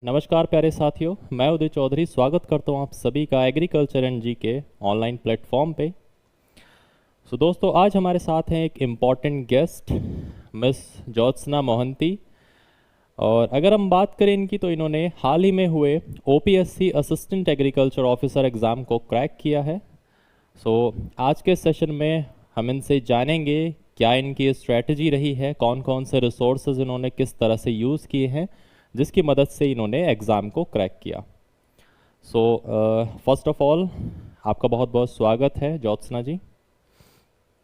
नमस्कार प्यारे साथियों, मैं उदय चौधरी स्वागत करता हूँ आप सभी का एग्रीकल्चर एंड जी के ऑनलाइन प्लेटफॉर्म पे। दोस्तों, आज हमारे साथ हैं एक important guest miss Jyotsna Mohanty. और अगर हम बात करें इनकी, तो इन्होंने हाल ही में हुए OPSC assistant agriculture officer exam को क्रैक किया है। आज के सेशन में हम इनसे जानेंगे क्या इनकी स्ट्रैटेजी रही है, कौन कौन से रिसोर्सेज इन्होंने किस तरह से यूज़ किए हैं जिसकी मदद से इन्होंने एग्ज़ाम को क्रैक किया। फर्स्ट ऑफ ऑल, आपका बहुत बहुत स्वागत है Jyotsna ji.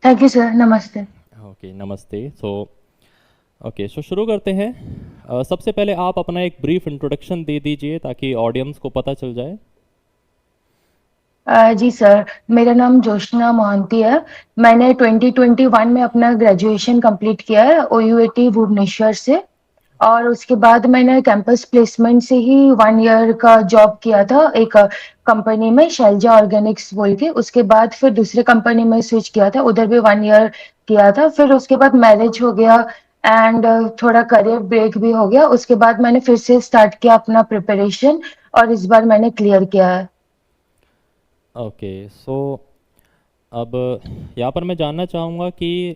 Thank you sir. नमस्ते। ओके, नमस्ते। सो शुरू करते हैं। सबसे पहले आप अपना एक ब्रीफ इंट्रोडक्शन दे दीजिए ताकि ऑडियंस को पता चल जाए। जी सर, मेरा नाम जोशना मोहंती है। मैंने 2021 में अपना ग्रेजुएशन कंप्लीट किया है ओयूएटी भुवनेश्वर से। और उसके बाद मैंने कैंपस प्लेसमेंट से ही 1 ईयर का जॉब किया था एक कंपनी में, शैलजा ऑर्गेनिक्स बोल के। उसके बाद फिर दूसरे कंपनी में स्विच किया था, उधर भी 1 ईयर किया था। फिर उसके बाद मैरिज हो गया एंड थोड़ा करियर ब्रेक भी हो गया। उसके बाद मैंने फिर से स्टार्ट किया अपना प्रिपरेशन और इस बार मैंने क्लियर किया है। ओके। अब यहाँ पर मैं जानना चाहूँगा कि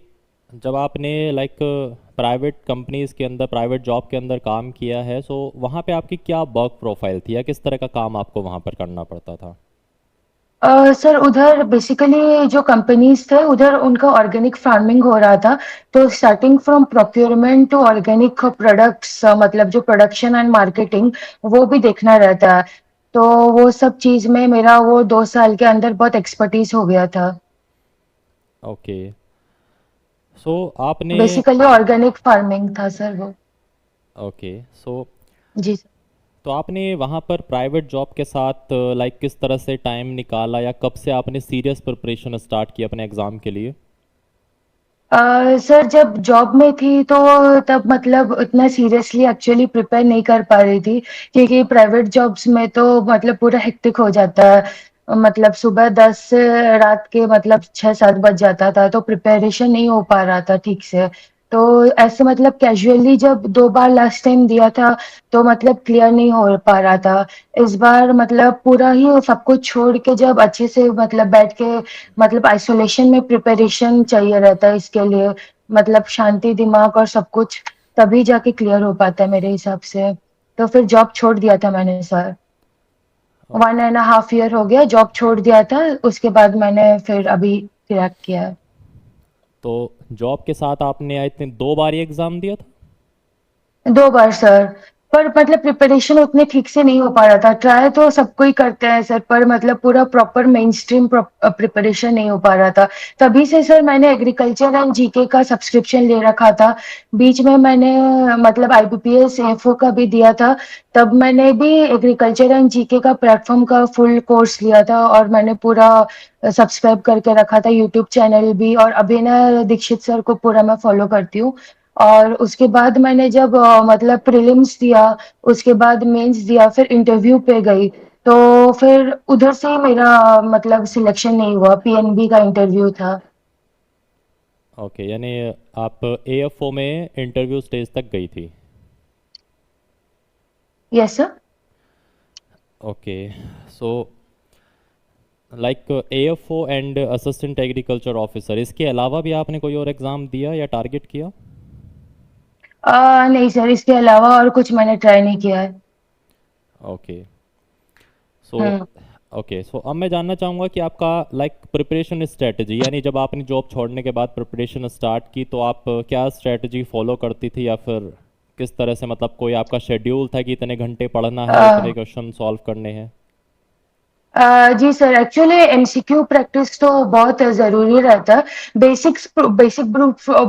जब आपने लाइक प्राइवेट कंपनीज़ के अंदर, प्राइवेट जॉब के अंदर काम किया है, वहाँ पे आपकी क्या वर्क प्रोफाइल थी या किस तरह का काम आपको वहाँ पर करना पड़ता था? सर, उधर बेसिकली जो कंपनीज थे उधर उनका ऑर्गेनिक फार्मिंग हो रहा था। तो starting from procurement to organic products, मतलब जो प्रोडक्शन एंड मार्केटिंग, वो भी देखना रहता है। तो वो सब चीज में मेरा वो 2 साल के अंदर बहुत एक्सपर्टीज हो गया था। ओके। आपने बेसिकली ऑर्गेनिक फार्मिंग था सर वो। ओके सो जी सर। तो आपने वहाँ पर प्राइवेट जॉब के साथ लाइक किस तरह से टाइम निकाला या कब से आपने सीरियस प्रिपरेशन स्टार्ट की अपने एग्ज़ाम के लिए? सर, जब जॉब में थी तो तब मतलब उतना सीरियसली एक्चुअली प्रिपेयर नहीं कर पा रही थी, क्योंकि प्राइवेट जॉब्स में तो मतलब पूरा हेक्टिक हो जाता है। मतलब सुबह 10 से रात के मतलब 6-7 बज जाता था, तो प्रिपरेशन नहीं हो पा रहा था ठीक से। तो ऐसे मतलब कैजुअली जब 2 बार लास्ट टाइम दिया था, तो मतलब क्लियर नहीं हो पा रहा था। इस बार मतलब पूरा ही सब कुछ छोड़ के जब अच्छे से मतलब बैठ के, मतलब आइसोलेशन में प्रिपरेशन चाहिए रहता है इसके लिए, मतलब शांति दिमाग और सब कुछ, तभी जाके क्लियर हो पाता है मेरे हिसाब से। तो फिर जॉब छोड़ दिया था मैंने सर। ओ, 1.5 ईयर हो गया जॉब छोड़ दिया था। उसके बाद मैंने फिर अभी क्रैक किया है। तो जॉब के साथ आपने I think 2 bar he exam दिया था? 2 बार सर। पर मतलब प्रिपरेशन उतने ठीक से नहीं हो पा रहा था। ट्राई तो सबको ही करते हैं सर, पर मतलब पूरा प्रॉपर मेन स्ट्रीम प्रिपरेशन नहीं हो पा रहा था। तभी से सर मैंने एग्रीकल्चर एंड जीके का सब्सक्रिप्शन ले रखा था। बीच में मैंने मतलब आईबीपीएस एफओ का भी दिया था। तब मैंने भी एग्रीकल्चर एंड जीके का प्लेटफॉर्म का फुल कोर्स लिया था और मैंने पूरा सब्सक्राइब करके रखा था, यूट्यूब चैनल भी। और अभिनय दीक्षित सर को पूरा मैं फॉलो करती हूँ। और उसके बाद मैंने जब मतलब प्रीलिम्स दिया, उसके बाद मेंस दिया, फिर इंटरव्यू पे गई। तो फिर उधर से ही मेरा मतलब सिलेक्शन नहीं हुआ, पीएनबी का इंटरव्यू था। ओके, यानी आप एएफओ में इंटरव्यू स्टेज तक गई थी। Yes sir. Okay. So like AFO and assistant agriculture officer, इसके अलावा भी आपने कोई और एग्ज़ाम दिया या टारगेट किया? नहीं सर, इसके अलावा और कुछ मैंने ट्राई नहीं किया है। ओके। सो हम्म। अब मैं जानना चाहूँगा कि आपका लाइक प्रिपरेशन स्ट्रेटजी, यानी जब आपने जॉब छोड़ने के बाद प्रिपरेशन स्टार्ट की तो आप क्या स्ट्रेटजी फॉलो करती थी, या फिर किस तरह से, मतलब कोई आपका शेड्यूल था कि इतने घंटे पढ़ना है, इतने क्वेश्चन सॉल्व करने हैं? जी सर, एक्चुअली एमसीक्यू प्रैक्टिस तो बहुत ज़रूरी रहता है। बेसिक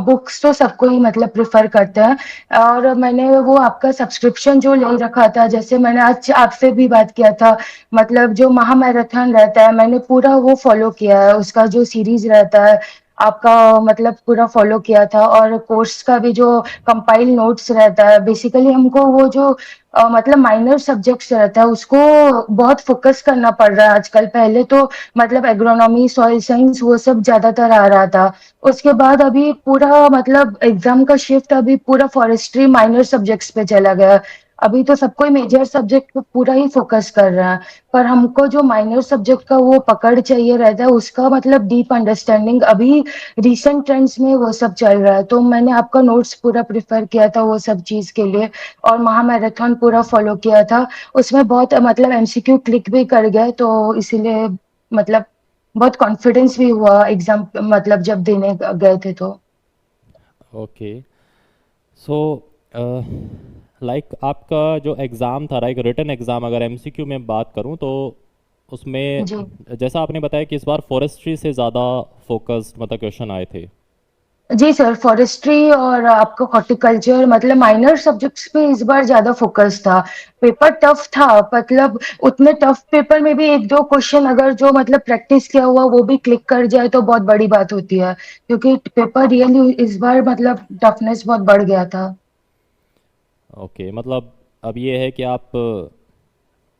बुक्स तो सबको ही मतलब प्रेफर करते हैं। और मैंने वो आपका सब्सक्रिप्शन जो ले रखा था, जैसे मैंने आज आपसे भी बात किया था, मतलब जो महामैराथन रहता है मैंने पूरा वो फॉलो किया है, उसका जो सीरीज रहता है आपका, मतलब पूरा फॉलो किया था। और कोर्स का भी जो कंपाइल नोट्स रहता है, बेसिकली हमको वो जो मतलब माइनर सब्जेक्ट्स रहता है उसको बहुत फोकस करना पड़ रहा है आजकल। पहले तो मतलब एग्रोनॉमी, सॉइल साइंस, वो सब ज्यादातर आ रहा था। उसके बाद अभी पूरा मतलब एग्जाम का शिफ्ट अभी पूरा फॉरेस्ट्री माइनर सब्जेक्ट्स पे चला गया। अभी तो सब कोई मेजर सब्जेक्ट पे पूरा ही फोकस कर रहा है, पर हमको जो माइनर सब्जेक्ट का वो पकड़ चाहिए रहता है, उसका मतलब डीप अंडरस्टैंडिंग अभी रिसेंट ट्रेंड्स में वो सब चल रहा है। तो मैंने आपका नोट्स पूरा प्रिफर किया था वो सब चीज के लिए, और महामैराथन पूरा फॉलो किया था। उसमें बहुत मतलब एमसीक्यू क्लिक भी कर गए, तो इसीलिए मतलब बहुत कॉन्फिडेंस भी हुआ एग्जाम मतलब जब देने गए थे तो। ओके। सो लाइक आपका जो एग्ज़ाम था, लाइक रिटन एग्ज़ाम, अगर एमसीक्यू में बात करूं तो उसमें जी जैसा आपने बताया कि इस बार फॉरेस्ट्री से ज़्यादा फोकस्ड मतलब क्वेश्चन आए थे। जी सर, फॉरेस्ट्री और आपका हॉर्टिकल्चर मतलब माइनर सब्जेक्ट्स पे इस बार ज्यादा फोकस था। पेपर टफ था, मतलब उतने टफ पेपर में भी एक दो क्वेश्चन अगर जो मतलब प्रैक्टिस किया हुआ वो भी क्लिक कर जाए तो बहुत बड़ी बात होती है, क्योंकि पेपर रियली इस बार मतलब टफनेस बहुत बढ़ गया था। ओके, मतलब अब ये है कि आप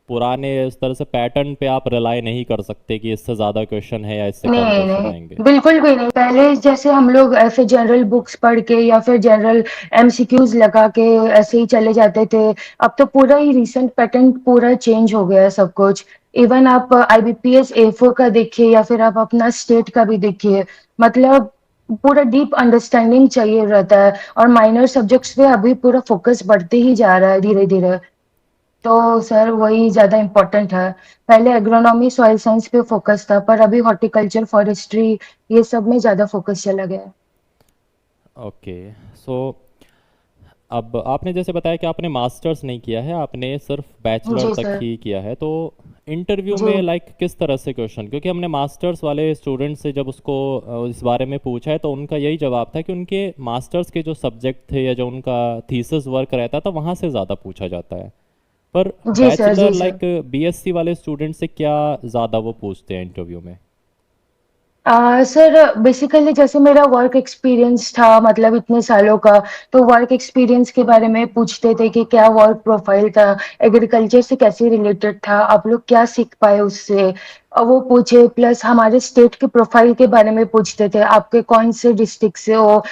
पुराने इस तरह से पैटर्न पे आप रिलाई नहीं कर सकते कि इससे ज़्यादा क्वेश्चन है या इससे कम नहीं क्वेश्चन नहीं, आएंगे। बिल्कुल भी नहीं। पहले जैसे हम लोग ऐसे जनरल बुक्स पढ़ के या फिर जनरल एमसीक्यूज लगा के ऐसे ही चले जाते थे। अब तो पूरा ही रिसेंट पैटर्न पूरा चेंज हो गया है सब कुछ। इवन आप आईबीपीएस ए4 का देखिए या फिर आप अपना स्टेट का भी देखिए, मतलब पूरा डीप अंडरस्टैंडिंग चाहिए रहता है। और माइनर सब्जेक्ट्स पे अभी पूरा फोकस बढ़ते ही जा रहा है धीरे धीरे। तो सर वही ज्यादा इम्पोर्टेंट है। पहले एग्रोनॉमी सॉइल साइंस पे फोकस था, पर अभी हॉर्टिकल्चर फॉरेस्ट्री ये सब में ज्यादा फोकस चला गया है। ओके। सो अब आपने जैसे बताया कि आपने मास्टर्स नहीं किया है, आपने सिर्फ बैचलर जी तक सर। ही किया है, तो इंटरव्यू जी में लाइक किस तरह से क्वेश्चन, क्योंकि हमने मास्टर्स वाले स्टूडेंट से जब उसको इस बारे में पूछा है तो उनका यही जवाब था कि उनके मास्टर्स के जो सब्जेक्ट थे या जो उनका थीसिस वर्क रहता था वहाँ से ज़्यादा पूछा जाता है। पर जी सर। बैचलर जी सर। लाइक बीएससी वाले स्टूडेंट से क्या ज़्यादा वो पूछते हैं इंटरव्यू में? सर बेसिकली जैसे मेरा वर्क एक्सपीरियंस था मतलब इतने सालों का, तो वर्क एक्सपीरियंस के बारे में पूछते थे कि क्या वर्क प्रोफाइल था, एग्रीकल्चर से कैसे रिलेटेड था, आप लोग क्या सीख पाए उससे। वो पूछे, प्लस हमारे स्टेट के प्रोफाइल के बारे में पूछते थे, आपके कौन से डिस्ट्रिक्ट से हो,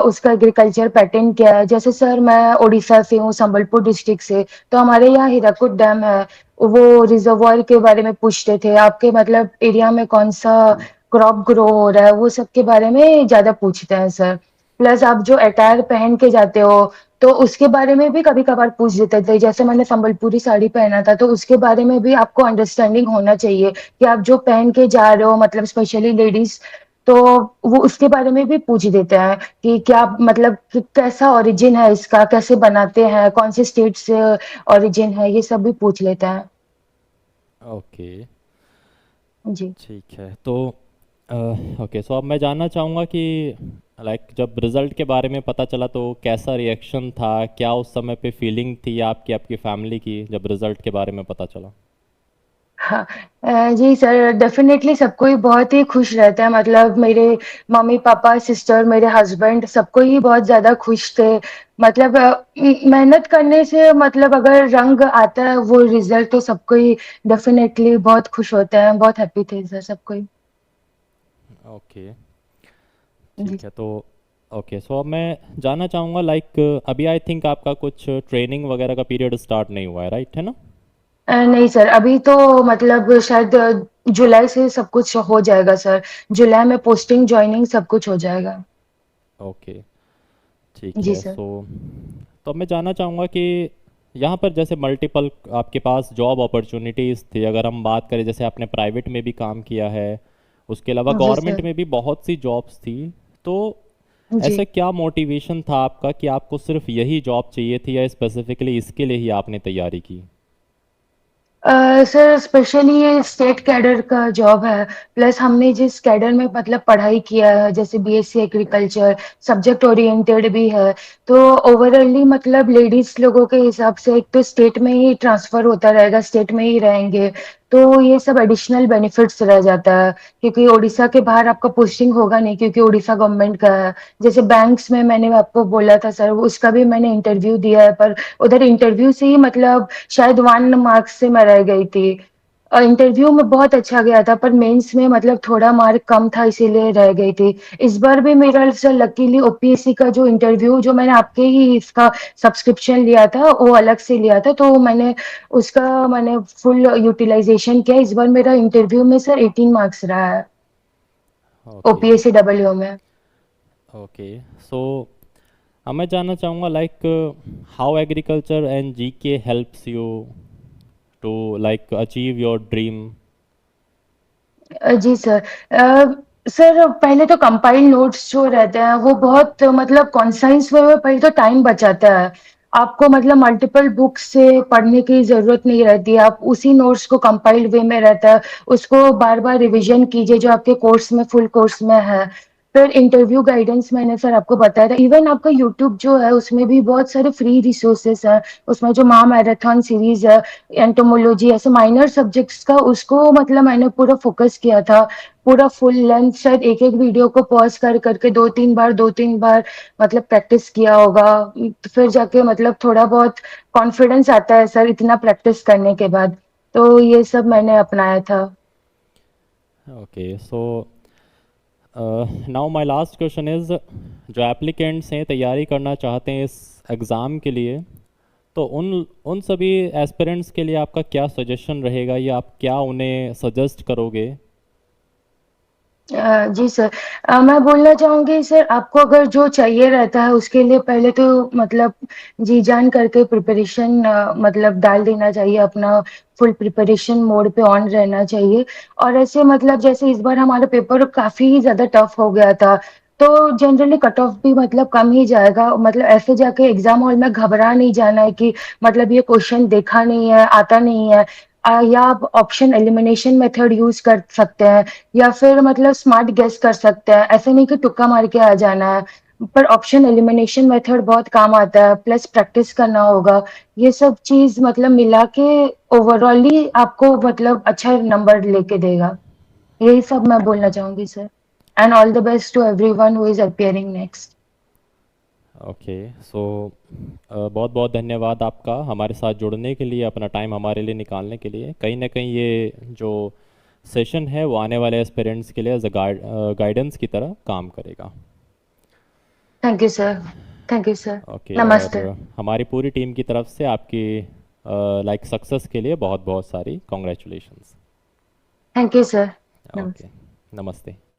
उसका एग्रीकल्चर पैटर्न क्या है। जैसे सर मैं उड़ीसा से हूँ, संबलपुर डिस्ट्रिक्ट से, तो हमारे यहाँ हीराकुद डैम है, वो रिजर्वायर के बारे में पूछते थे, आपके मतलब एरिया में कौन सा क्रॉप ग्रो हो रहा है, वो सब के बारे में ज्यादा पूछते हैं सर। प्लस आप जो अटायर पहन के जाते हो तो उसके बारे में भी कभी कभार पूछ देते थे। जैसे मैंने संबलपुरी साड़ी पहना था तो उसके बारे में भी आपको अंडरस्टैंडिंग होना चाहिए कि आप जो पहन के जा रहे हो मतलब स्पेशली लेडीज, तो वो उसके बारे में भी पूछ देते हैं कि क्या मतलब कि कैसा ओरिजिन है इसका, कैसे बनाते हैं, कौन से स्टेट से ओरिजिन है, ये सब भी पूछ लेते हैं। ओके, जी। ठीक है। तो ओके, सो अब मैं जानना चाहूँगा कि लाइक जब रिज़ल्ट के बारे में पता चला तो कैसा रिएक्शन था, क्या उस समय पे फीलिंग थी आपकी, आपकी फैमिली की, जब रिज़ल्ट के बारे में पता चला? हाँ, जी सर, डेफिनेटली सबको ही बहुत ही खुश रहता है, मतलब मेरे मम्मी पापा सिस्टर मेरे हस्बैंड सबको ही बहुत ज्यादा खुश थे। मतलब मेहनत करने से मतलब अगर रंग आता है वो रिजल्ट, तो सबको ही डेफिनेटली बहुत खुश होते हैं, बहुत हैप्पी थे सर सबको ही। ओके, जी। ठीक है। तो ओके, सो अब मैं जानना चाहूँगा लाइक अभी आई थिंक आपका कुछ ट्रेनिंग वगैरह का पीरियड स्टार्ट नहीं हुआ है, राइट है ना? नहीं सर, अभी तो मतलब शायद जुलाई से सब कुछ हो जाएगा सर। जुलाई में पोस्टिंग ज्वाइनिंग सब कुछ हो जाएगा। ओके, ठीक जी है। सर। सो तो अब मैं जानना चाहूँगा कि यहाँ पर जैसे मल्टीपल आपके पास जॉब अपॉर्चुनिटीज़ थी, अगर हम बात करें जैसे आपने प्राइवेट में भी काम किया है, उसके अलावा जी गवर्नमेंट सर। में भी बहुत सी जॉब्स थी, तो जी। ऐसा क्या मोटिवेशन था आपका कि आपको सिर्फ यही जॉब चाहिए थी या स्पेसिफिकली इसके लिए ही आपने तैयारी की? सर स्पेशली ये स्टेट कैडर का जॉब है, प्लस हमने जिस कैडर में मतलब पढ़ाई किया है जैसे बीएससी एग्रीकल्चर, सब्जेक्ट ओरिएंटेड भी है, तो ओवरऑली मतलब लेडीज लोगों के हिसाब से एक तो स्टेट में ही ट्रांसफर होता रहेगा, स्टेट में ही रहेंगे, तो ये सब एडिशनल बेनिफिट्स रह जाता है। क्योंकि उड़ीसा के बाहर आपका पोस्टिंग होगा नहीं, क्योंकि उड़ीसा गवर्नमेंट का है। जैसे बैंक्स में मैंने आपको बोला था सर, उसका भी मैंने इंटरव्यू दिया है, पर उधर इंटरव्यू से ही मतलब शायद 1 मार्क्स से मैं रह गई थी। इंटरव्यू में बहुत अच्छा गया था, पर मेंस में मतलब थोड़ा मार्क कम था, इसीलिए रह गई थी। इस बार भी मेरा सर लकीली ओपीएससी का जो इंटरव्यू, जो मैंने आपके ही इसका सब्सक्रिप्शन लिया था, वो अलग से लिया था, तो मैंने फुल यूटिलाइजेशन किया। इस बार मेरा इंटरव्यू में सर 18 मार्क्स रहा है, ओके। ओपीएससी डब्ल्यू में। ओके। सो मैं जानना चाहूँगा like how agriculture and GK helps you to like achieve your dream. जी सर। सर पहले तो कंपाइल नोट्स जो रहते हैं वो बहुत मतलब कॉन्साइज वे में, पहले तो टाइम बचाता है। आपको मतलब मल्टीपल बुक्स से पढ़ने की जरूरत नहीं रहती है, आप उसी नोट्स को कंपाइल्ड वे में रहता है, उसको बार बार रिवीजन कीजिए जो आपके कोर्स में, फुल कोर्स में है। फिर इंटरव्यू गाइडेंस मैंने सर आपको बताया था, इवन आपका यूट्यूब जो है उसमें भी बहुत सारे फ्री रिसोर्सेस हैं। उसमें जो महा मैराथन सीरीज है, एंटोमोलॉजी, ऐसे माइनर सब्जेक्ट्स का, उसको मतलब मैंने पूरा फोकस किया था। पूरा फुल लेंथ शायद एक एक वीडियो को पॉज कर करके दो तीन बार मतलब प्रैक्टिस किया होगा। तो फिर जाके मतलब थोड़ा बहुत कॉन्फिडेंस आता है सर, इतना प्रैक्टिस करने के बाद। तो ये सब मैंने अपनाया था। Okay. So now my last question is, जो एप्लीकेंट्स हैं तैयारी करना चाहते हैं इस एग्ज़ाम के लिए, तो उन उन सभी एस्पिरेंट्स के लिए आपका क्या सजेशन रहेगा या आप क्या उन्हें सजेस्ट करोगे? जी सर। मैं बोलना चाहूंगी सर, आपको अगर जो चाहिए रहता है उसके लिए पहले तो मतलब जी जान करके प्रिपरेशन मतलब डाल देना चाहिए अपना। फुल प्रिपरेशन मोड पे ऑन रहना चाहिए। और ऐसे मतलब जैसे इस बार हमारा पेपर काफी ही ज्यादा टफ हो गया था, तो जनरली कट ऑफ भी मतलब कम ही जाएगा। मतलब ऐसे जाके एग्जाम हॉल में घबरा नहीं जाना है कि मतलब ये क्वेश्चन देखा नहीं है, आता नहीं है। या आप ऑप्शन एलिमिनेशन मेथड यूज कर सकते हैं, या फिर मतलब स्मार्ट गेस कर सकते हैं। ऐसे नहीं कि तुक्का मार के आ जाना है, पर ऑप्शन एलिमिनेशन मेथड बहुत काम आता है, प्लस प्रैक्टिस करना होगा। ये सब चीज मतलब मिला के ओवरऑली आपको मतलब अच्छा नंबर लेके देगा। यही सब मैं बोलना चाहूंगी sir. And all the best to everyone who is appearing next. Okay. So बहुत बहुत धन्यवाद आपका हमारे साथ जुड़ने के लिए, अपना टाइम हमारे लिए निकालने के लिए। कहीं ना कहीं ये जो सेशन है वो आने वाले एस्पिरेंट्स के लिए एज अ गाइडेंस की तरह काम करेगा। Thank you sir. Thank you sir. Okay. और नमस्ते। हमारी पूरी टीम की तरफ से आपकी लाइक सक्सेस के लिए बहुत बहुत सारी congratulations. Thank you sir. Okay. नमस्ते।